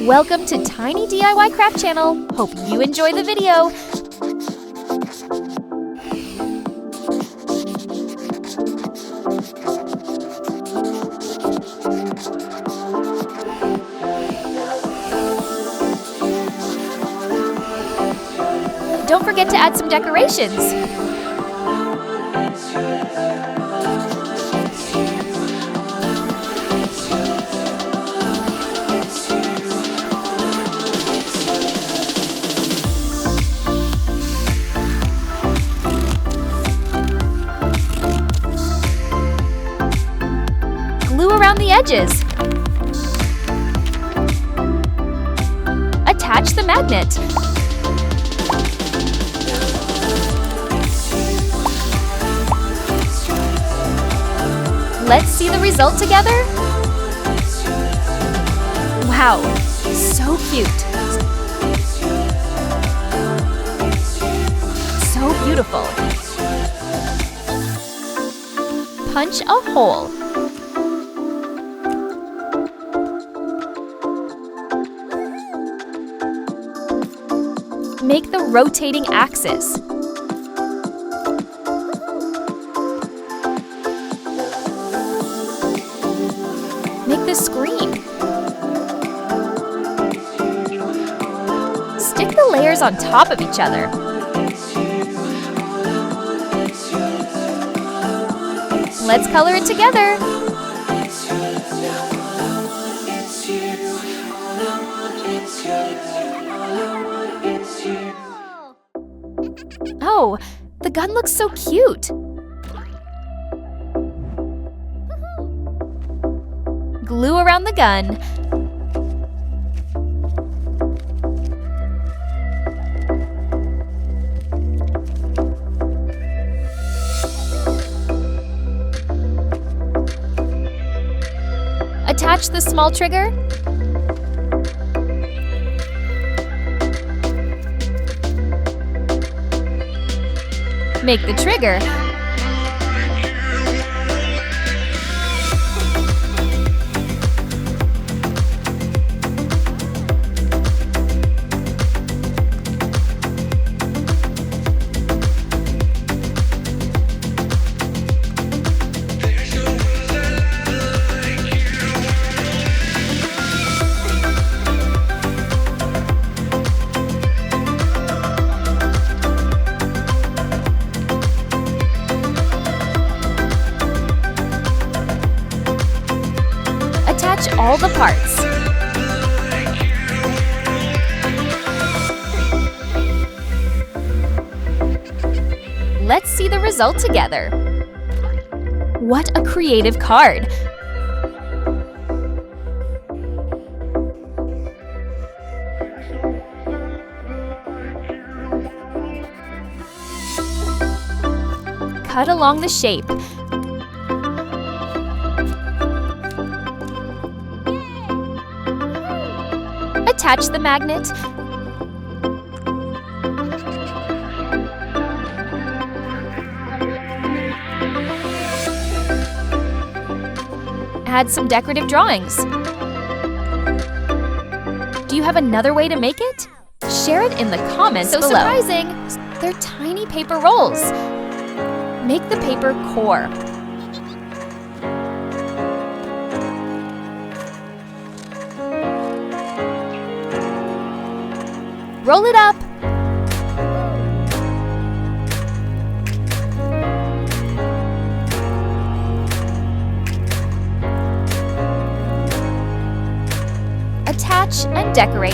Welcome to Tiny DIY Craft Channel. Hope you enjoy the video. Don't forget to add some decorations. Glue around the edges. Attach the magnet. Let's see the result together. Wow, so cute. So beautiful. Punch a hole. Make the rotating axis. Make the screen. Stick the layers on top of each other. Let's color it together. Oh, the gun looks so cute. Glue around the gun. Attach the small trigger. Make the trigger. Attach all the parts. Let's see the result together. What a creative card! Cut along the shape. Attach the magnet. Add some decorative drawings. Do you have another way to make it? Share it in the comments below. So surprising! They're tiny paper rolls. Make the paper core. Roll it up. Attach and decorate.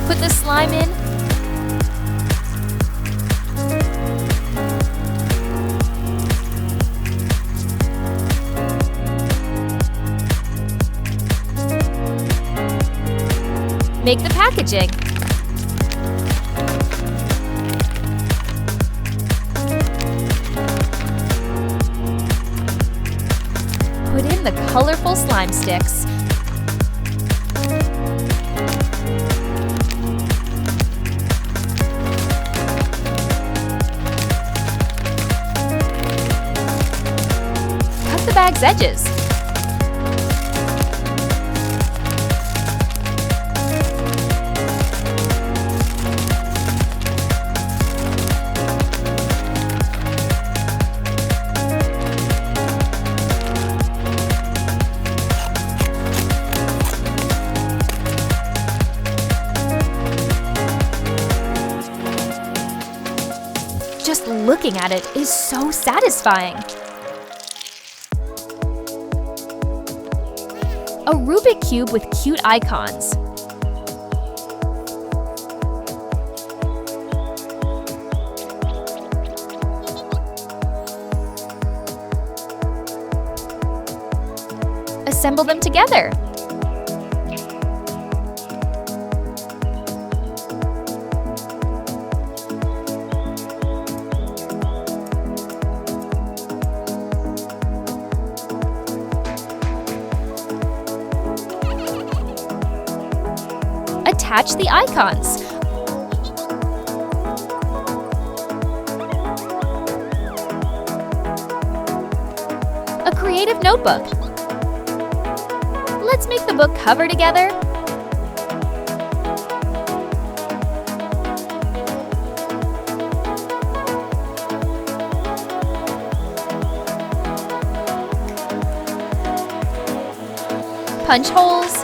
Put the slime in. Make the packaging. Put in the colorful slime sticks. Cut the bag's edges. Just looking at it is so satisfying. A Rubik cube with cute icons. Assemble them together. Attach the icons. A creative notebook. Let's make the book cover together. Punch holes.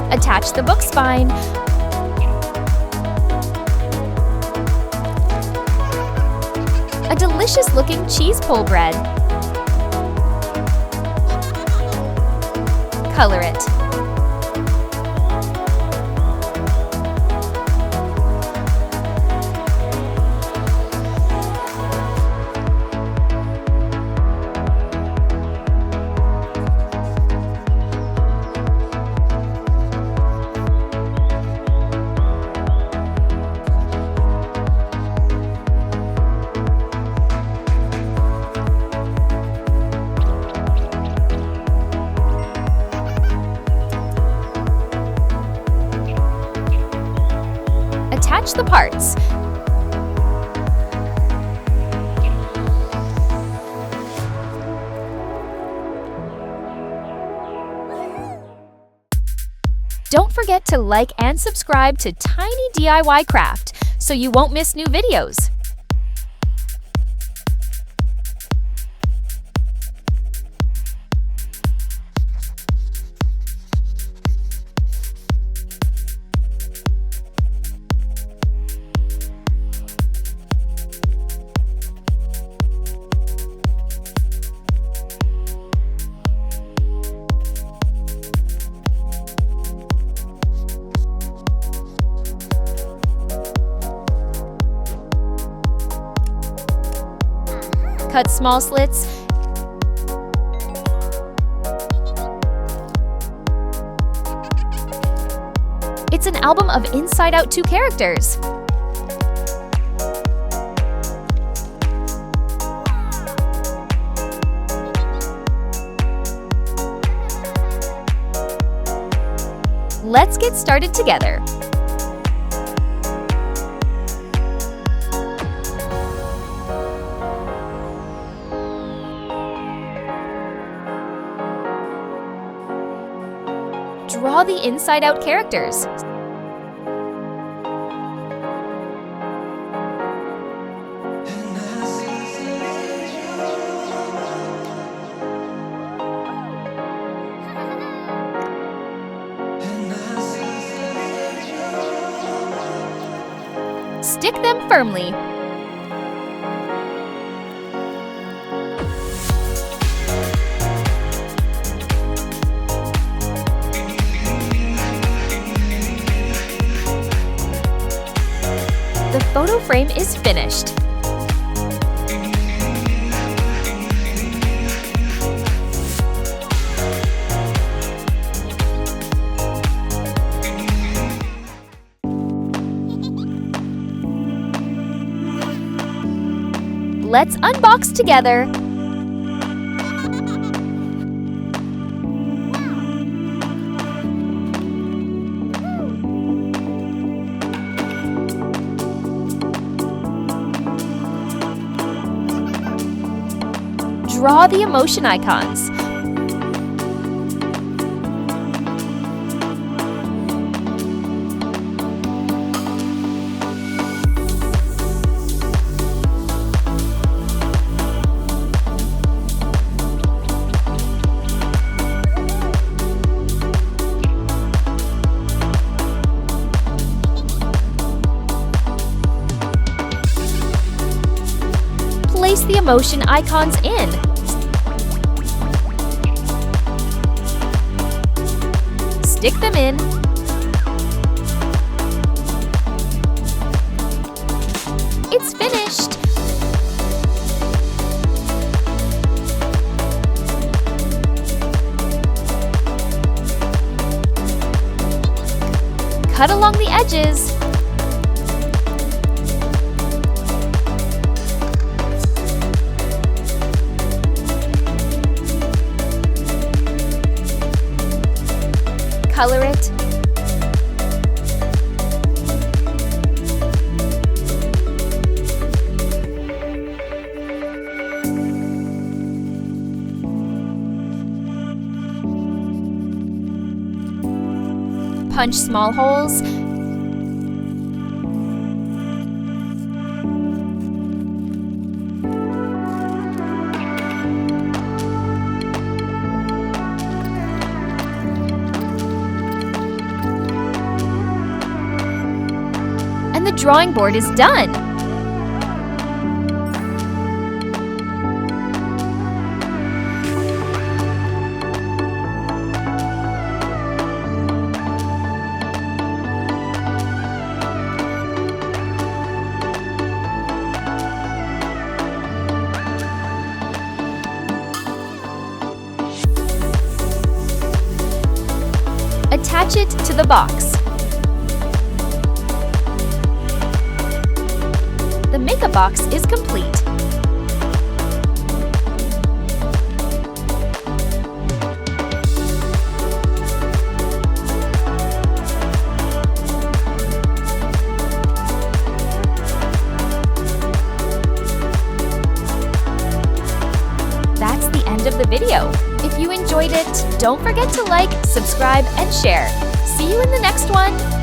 Attach the book spine. A delicious-looking cheese pull bread. Color it. Attach the parts. Don't forget to like and subscribe to Tiny DIY Craft so you won't miss new videos. Cut small slits. It's an album of Inside Out 2 characters. Let's get started together. Draw the Inside Out characters. Stick them firmly. The photo frame is finished. Let's unbox together. Draw the emotion icons. Place the emotion icons in. Stick them in. It's finished! Cut along the edges. Color it. Punch small holes. And the drawing board is done! Attach it to the box. The makeup box is complete. That's the end of the video. If you enjoyed it, don't forget to like, subscribe, and share. See you in the next one!